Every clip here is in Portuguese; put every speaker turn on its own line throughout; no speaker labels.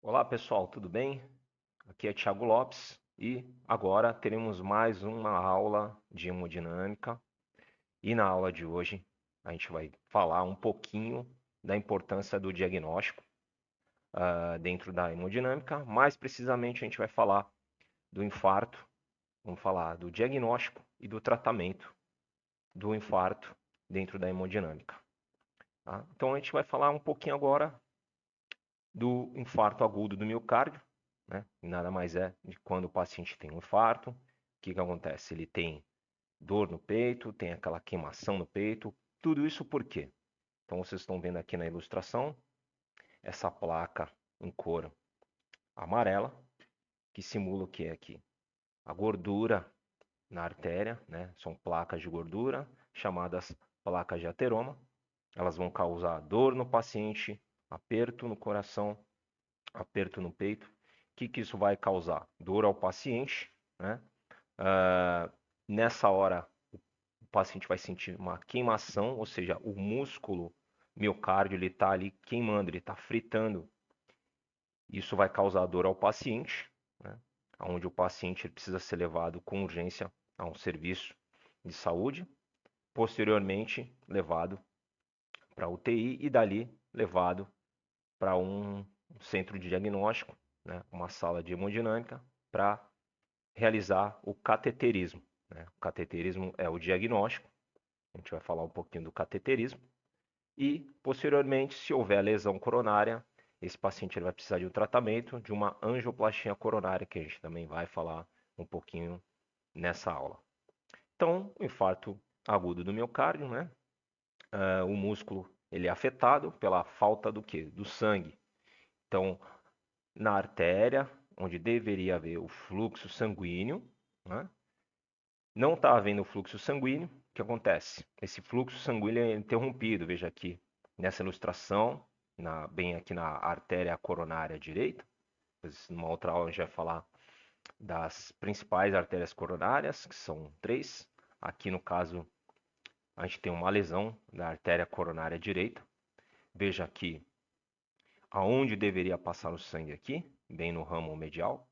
Olá pessoal, tudo bem? Aqui é Thiago Lopes e agora teremos mais uma aula de hemodinâmica. E na aula de hoje a gente vai falar um pouquinho da importância do diagnóstico dentro da hemodinâmica. Mais precisamente a gente vai falar do infarto, vamos falar do diagnóstico e do tratamento do infarto dentro da hemodinâmica. Tá? Então a gente vai falar um pouquinho agora do infarto agudo do miocárdio, né? E nada mais é de quando o paciente tem um infarto, o que que acontece? Ele tem dor no peito, tem aquela queimação no peito, tudo isso por quê? Então vocês estão vendo aqui na ilustração essa placa em cor amarela, que simula o que é aqui? A gordura na artéria, né? São placas de gordura, chamadas placas de ateroma. Elas vão causar dor no paciente, aperto no coração, aperto no peito. O que isso vai causar? Dor ao paciente, né? Ah, nessa hora, o paciente vai sentir uma queimação, ou seja, o músculo miocárdio ele está ali queimando, ele está fritando. Isso vai causar dor ao paciente, né? Onde o paciente precisa ser levado com urgência a um serviço de saúde, posteriormente levado para a UTI e dali levado para um centro de diagnóstico, né? Uma sala de hemodinâmica para realizar o cateterismo, né? O cateterismo é o diagnóstico, a gente vai falar um pouquinho do cateterismo. E, posteriormente, se houver lesão coronária, esse paciente ele vai precisar de um tratamento, de uma angioplastia coronária, que a gente também vai falar um pouquinho nessa aula. Então, o infarto agudo do miocárdio, né? O músculo ele é afetado pela falta do quê? Do sangue. Então, na artéria, onde deveria haver o fluxo sanguíneo, né? Não está havendo fluxo sanguíneo. O que acontece? Esse fluxo sanguíneo é interrompido. Veja aqui nessa ilustração, bem aqui na artéria coronária direita. Depois, numa outra aula, a gente vai falar das principais artérias coronárias, que são três. Aqui, no caso, a gente tem uma lesão da artéria coronária direita. Veja aqui aonde deveria passar o sangue aqui, bem no ramo medial.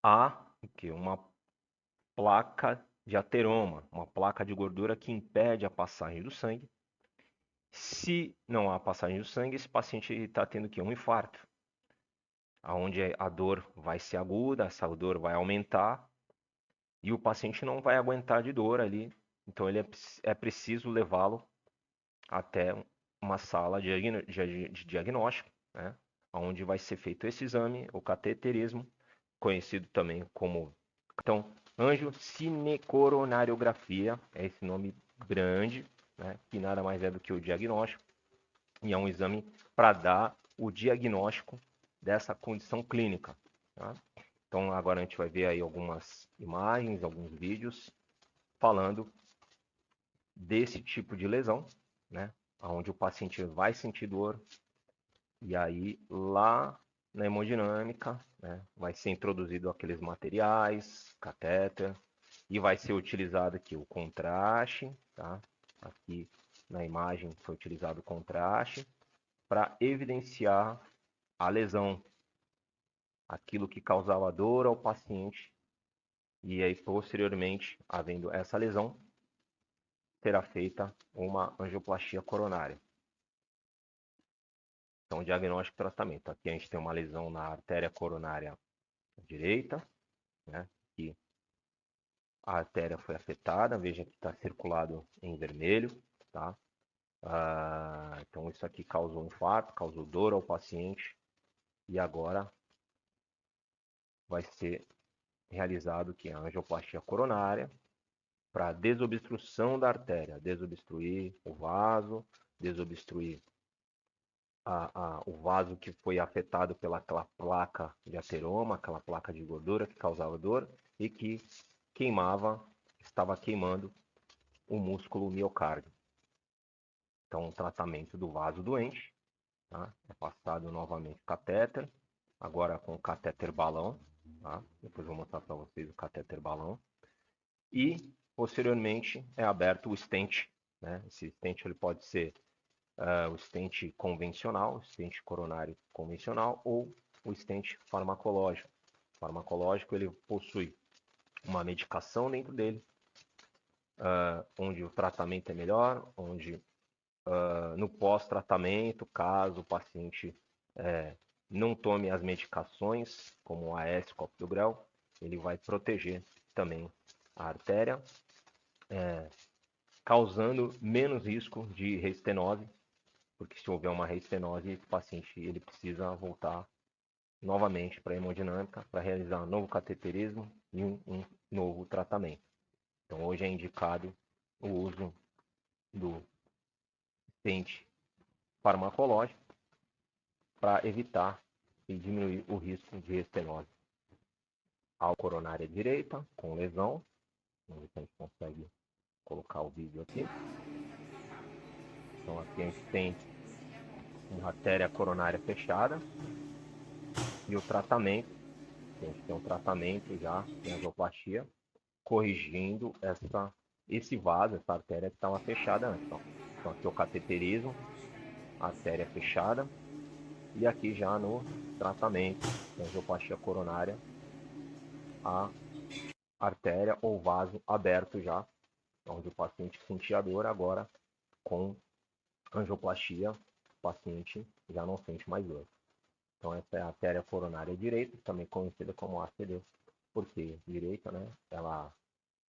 Há uma placa de ateroma, uma placa de gordura que impede a passagem do sangue. Se não há passagem do sangue, esse paciente está tendo que um infarto, aonde a dor vai ser aguda, essa dor vai aumentar e o paciente não vai aguentar de dor ali. Então é preciso levá-lo até uma sala de diagnóstico, né, onde vai ser feito esse exame, o cateterismo, conhecido também como então, angiocincoronariografia é esse nome grande, né, que nada mais é do que o diagnóstico, e é um exame para dar o diagnóstico dessa condição clínica. Tá? Então, agora a gente vai ver aí algumas imagens, alguns vídeos falando desse tipo de lesão, né, onde o paciente vai sentir dor, e aí lá na hemodinâmica, né, vai ser introduzido aqueles materiais, catéter, e vai ser utilizado aqui o contraste, tá? Aqui na imagem foi utilizado o contraste para evidenciar a lesão, aquilo que causava dor ao paciente, e aí posteriormente, havendo essa lesão, será feita uma angioplastia coronária. Então, diagnóstico e tratamento. Aqui a gente tem uma lesão na artéria coronária direita, né? Que a artéria foi afetada, veja que está circulado em vermelho, tá? Então isso aqui causou um infarto, causou dor ao paciente e agora vai ser realizado que é a angioplastia coronária para desobstrução da artéria, desobstruir o vaso, desobstruir o vaso que foi afetado pelaquela placa de ateroma, aquela placa de gordura que causava dor e que queimava, estava queimando o músculo miocárdio. Então, o tratamento do vaso doente, tá? É passado novamente catéter, agora com catéter balão, tá? Depois eu vou mostrar para vocês o catéter balão. E, posteriormente, é aberto o stent, né? Esse stent ele pode ser o stent convencional, o stent coronário convencional ou o stent farmacológico. O farmacológico ele possui uma medicação dentro dele, onde o tratamento é melhor, onde no pós-tratamento, caso o paciente não tome as medicações, como o AS, clopidogrel, ele vai proteger também a artéria, causando menos risco de reestenose, porque se houver uma reestenose, esse paciente ele precisa voltar novamente para a hemodinâmica para realizar um novo cateterismo e um novo tratamento. Então hoje é indicado o uso do stent farmacológico para evitar e diminuir o risco de estenose. A coronária direita com lesão, vamos ver se a gente consegue colocar o vídeo aqui. Então aqui a gente tem uma artéria coronária fechada e o tratamento, a gente tem um tratamento já em angioplastia, corrigindo esse vaso, essa artéria que estava fechada antes. Então aqui o cateterismo, a artéria fechada, e aqui já no tratamento da angioplastia coronária, a artéria ou vaso aberto já, onde o paciente sentia dor, agora com angioplastia, o paciente já não sente mais dor. Então essa é a artéria coronária direita, também conhecida como ACD, porque direita, né, ela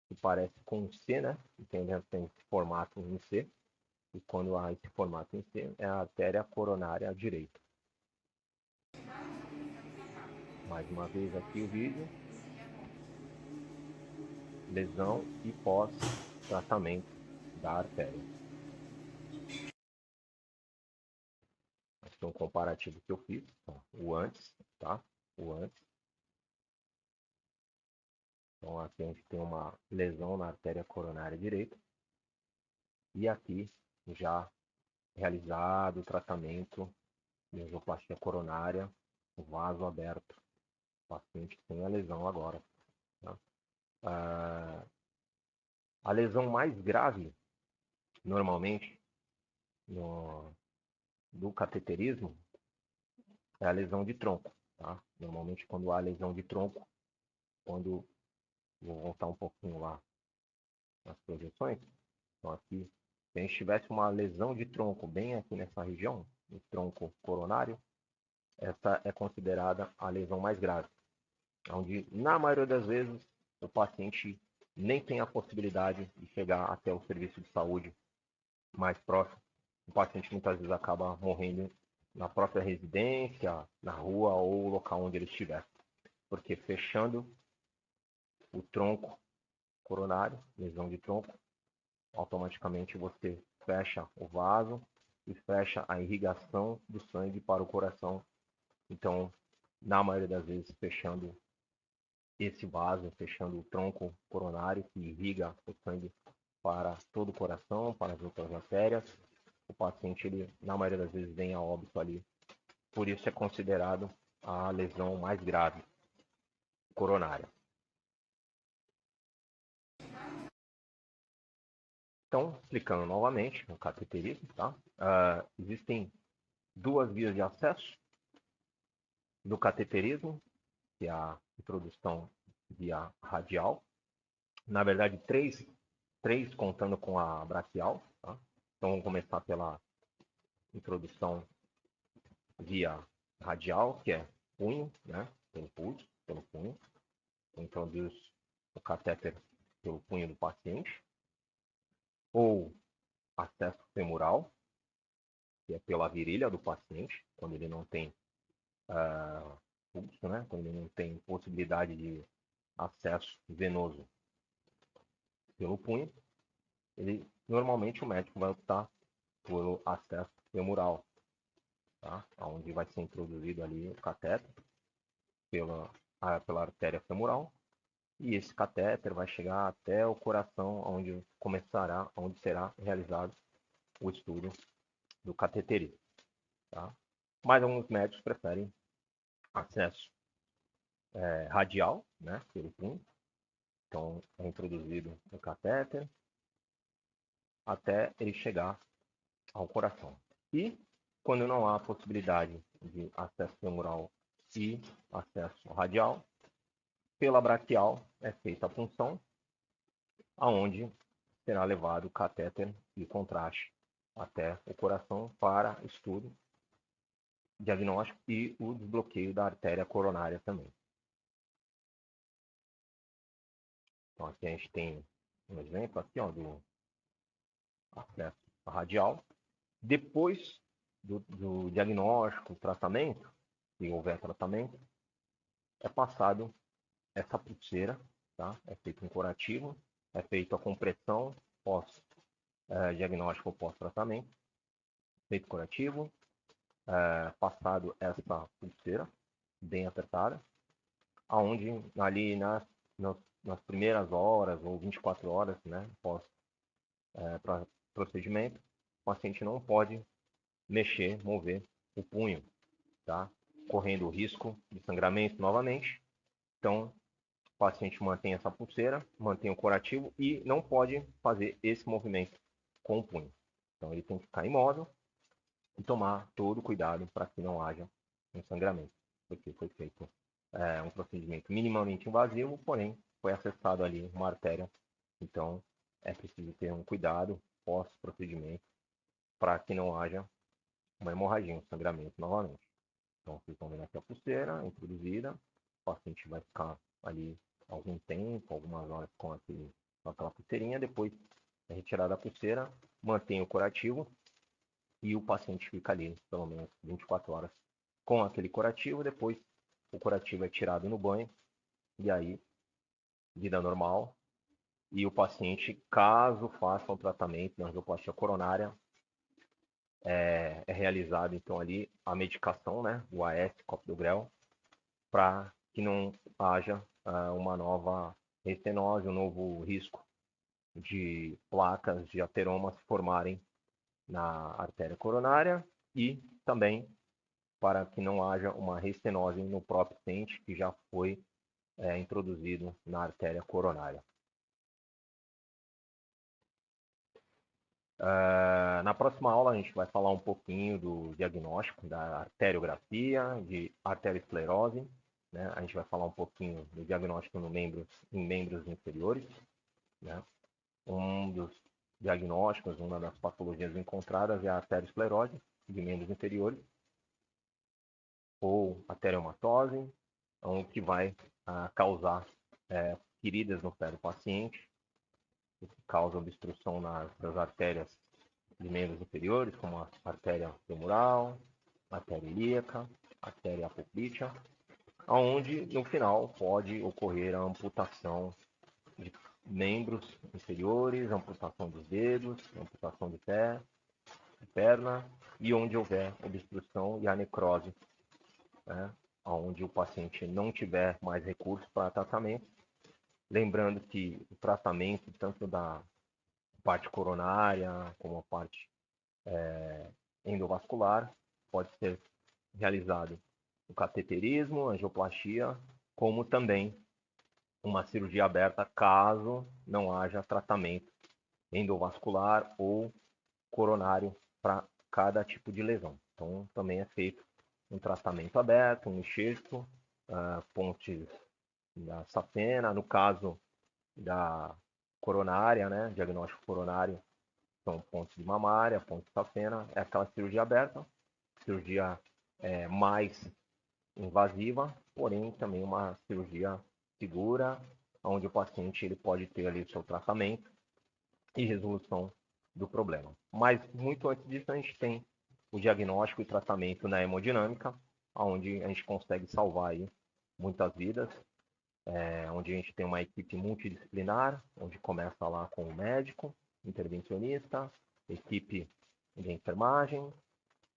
se parece com um C, né, e tem esse formato em C, e quando há esse formato em C, é a artéria coronária direita. Mais uma vez aqui o vídeo. Lesão e pós-tratamento da artéria. Aqui é um comparativo que eu fiz, tá? O antes, tá? O antes. Então aqui a gente tem uma lesão na artéria coronária direita. E aqui já realizado o tratamento de angioplastia coronária, o vaso aberto. O paciente tem a lesão agora. Tá? A lesão mais grave, normalmente, do cateterismo, é a lesão de tronco. Tá? Normalmente, quando há lesão de tronco, vou voltar um pouquinho lá nas projeções. Então, aqui, se a gente tivesse uma lesão de tronco bem aqui nessa região, no tronco coronário, essa é considerada a lesão mais grave, onde, na maioria das vezes, o paciente nem tem a possibilidade de chegar até o serviço de saúde mais próximo. O paciente muitas vezes acaba morrendo na própria residência, na rua ou local onde ele estiver. Porque fechando o tronco coronário, lesão de tronco, automaticamente você fecha o vaso e fecha a irrigação do sangue para o coração. Então, na maioria das vezes, fechando esse vaso, fechando o tronco coronário que irriga o sangue para todo o coração, para as outras artérias, o paciente, ele, na maioria das vezes, vem a óbito ali. Por isso é considerado a lesão mais grave coronária. Então, explicando novamente o cateterismo, tá? Existem duas vias de acesso do cateterismo, que é a introdução via radial. Na verdade, três contando com a braquial. Tá? Então, vamos começar pela introdução via radial, que é punho, né? Pelo pulso, pelo punho. Introduz o catéter pelo punho do paciente. Ou acesso femoral, que é pela virilha do paciente, quando ele não tem pulso, né? Quando ele não tem possibilidade de acesso venoso pelo punho, normalmente o médico vai optar pelo acesso femoral, tá? Onde vai ser introduzido ali o catéter pela artéria femoral, e esse catéter vai chegar até o coração, onde será realizado o estudo do cateterismo, tá? Mas alguns médicos preferem acesso radial, né, pelo punho. Então, é introduzido o catéter até ele chegar ao coração. E quando não há possibilidade de acesso femoral e acesso radial, pela braquial é feita a punção, aonde será levado o catéter e contraste até o coração para estudo, diagnóstico e o desbloqueio da artéria coronária também. Então aqui a gente tem um exemplo aqui, ó, do acesso radial. Depois do diagnóstico, tratamento, se houver tratamento, é passado essa pulseira, tá? É feito um curativo, é feito a compressão pós-diagnóstico ou pós-tratamento, feito curativo, passado essa pulseira bem apertada, aonde ali nas primeiras horas ou 24 horas, né, pós procedimento, o paciente não pode mexer, mover o punho, tá? Correndo o risco de sangramento novamente. Então, o paciente mantém essa pulseira, mantém o curativo e não pode fazer esse movimento com o punho. Então, ele tem que ficar imóvel e tomar todo o cuidado para que não haja um sangramento, porque foi feito um procedimento minimamente invasivo, porém foi acessado ali uma artéria. Então, é preciso ter um cuidado pós-procedimento para que não haja uma hemorragia, um sangramento novamente. Então, vocês estão vendo aqui a pulseira introduzida, o paciente vai ficar ali algum tempo, algumas horas com aquela pulseirinha, depois é retirada a pulseira, mantém o curativo e o paciente fica ali pelo menos 24 horas com aquele curativo, depois o curativo é tirado no banho e aí vida normal. E o paciente, caso faça um tratamento na angioplastia coronária, é realizado então ali a medicação, né, o AS Clopidogrel, para que não haja uma nova estenose, um novo risco de placas de ateroma se formarem na artéria coronária e também para que não haja uma restenose no próprio stent que já foi introduzido na artéria coronária. Na próxima aula a gente vai falar um pouquinho do diagnóstico da arteriografia, de arteriosclerose, né? A gente vai falar um pouquinho do diagnóstico em membros inferiores, né? Um dos diagnósticos, uma das patologias encontradas é a arteriosclerose de membros inferiores ou arteriomatose, o que vai causar feridas no pé do paciente, que causa obstrução das artérias de membros inferiores, como a artéria femoral, artéria ilíaca, artéria apopítea, onde no final pode ocorrer a amputação de membros inferiores, amputação dos dedos, amputação de pé, de perna, e onde houver obstrução e a necrose, né, onde o paciente não tiver mais recursos para tratamento. Lembrando que o tratamento, tanto da parte coronária como a parte endovascular, pode ser realizado o cateterismo, angioplastia, como também uma cirurgia aberta caso não haja tratamento endovascular ou coronário para cada tipo de lesão. Então, também é feito um tratamento aberto, um enxerto, pontes da safena, no caso da coronária, né, diagnóstico coronário, são pontes de mamária, pontes de safena, é aquela cirurgia aberta, cirurgia mais invasiva, porém também uma cirurgia segura, onde o paciente ele pode ter ali o seu tratamento e resolução do problema. Mas muito antes disso a gente tem o diagnóstico e tratamento na hemodinâmica, onde a gente consegue salvar aí muitas vidas, onde a gente tem uma equipe multidisciplinar, onde começa lá com o médico, intervencionista, equipe de enfermagem,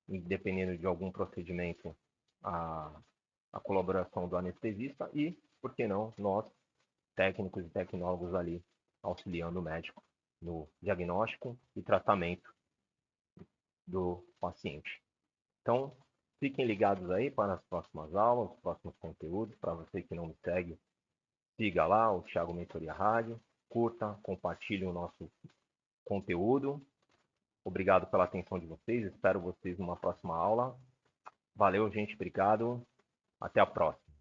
e dependendo de algum procedimento, a colaboração do anestesista e, por que não, nós, técnicos e tecnólogos ali, auxiliando o médico no diagnóstico e tratamento do paciente. Então, fiquem ligados aí para as próximas aulas, os próximos conteúdos. Para você que não me segue, siga lá o Thiago Mentoria Rádio, curta, compartilhe o nosso conteúdo Obrigado pela atenção de vocês. Espero vocês numa próxima aula. Valeu, gente. Obrigado. Até a próxima.